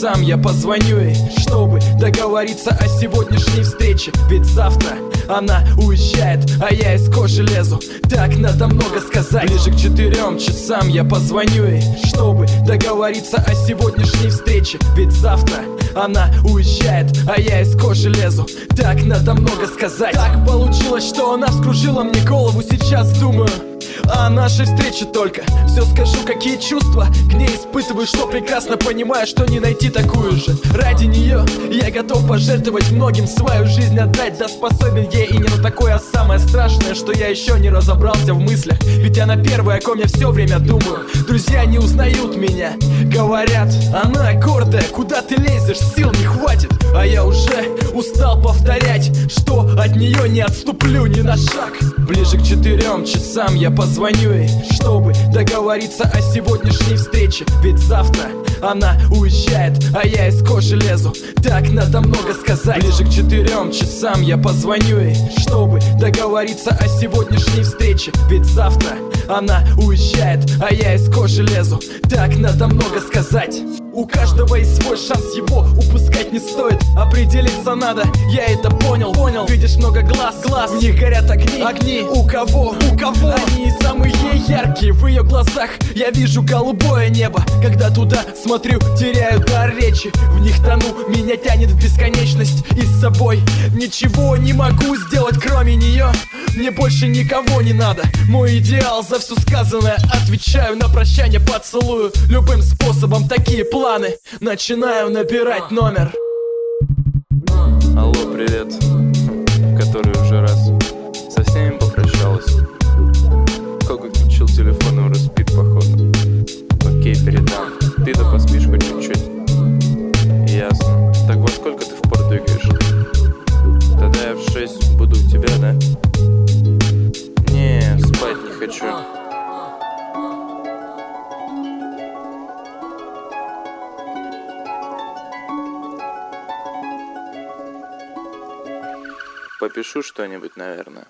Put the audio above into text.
часам я позвоню ей, чтобы договориться о сегодняшней встрече. Ведь завтра она уезжает, а я из кожи лезу. Так надо много сказать. Ближе к 4 часам я позвоню ей, чтобы договориться о сегодняшней встрече. Ведь завтра она уезжает, а я из кожи лезу. Так надо много сказать. Так получилось, что она вскружила мне голову. Сейчас думаю о нашей встрече только. Все скажу, какие чувства к ней испытываю, что прекрасно понимаю, что не найти такую же. Ради нее я готов пожертвовать многим, свою жизнь отдать. Да способен ей и не на такое. А самое страшное, что я еще не разобрался в мыслях. Ведь она первая, о ком я все время думаю. Друзья не узнают меня, говорят: она гордая, куда ты лезешь, сил не хватит. А я уже устал повторять, что от нее не отступлю ни на шаг. Ближе к 4 часам я позвоню ей, чтобы договориться о сегодняшней встрече. Ведь завтра она уезжает, а я из кожи лезу. Так надо много сказать. Ближе к 4 часам я позвоню ей, чтобы договориться о сегодняшней встрече. Ведь завтра она уезжает, а я из кожи лезу. Так надо много сказать. У каждого есть свой шанс, его упускать не стоит. Определиться надо, я это понял. Видишь много глаз, в них горят огни. У кого? Они самые яркие. В ее глазах я вижу голубое небо. Когда туда смотрю, теряю дар речи. В них тону, меня тянет в бесконечность. И с собой ничего не могу сделать, кроме нее. Мне больше никого не надо. Мой идеал за все сказанное. Отвечаю на прощание поцелую. Любым способом такие планы. Начинаю набирать номер. Алло, привет. Который уже раз со всеми попрощалась. Как отключил телефон и уже спит, походу. Окей, передам. Ты-то поспишь хоть чуть-чуть. Ясно. Так во сколько ты в порт двигаешь? Тогда я в 6 буду у тебя, да? Не, спать не хочу. Попишу что-нибудь, наверное.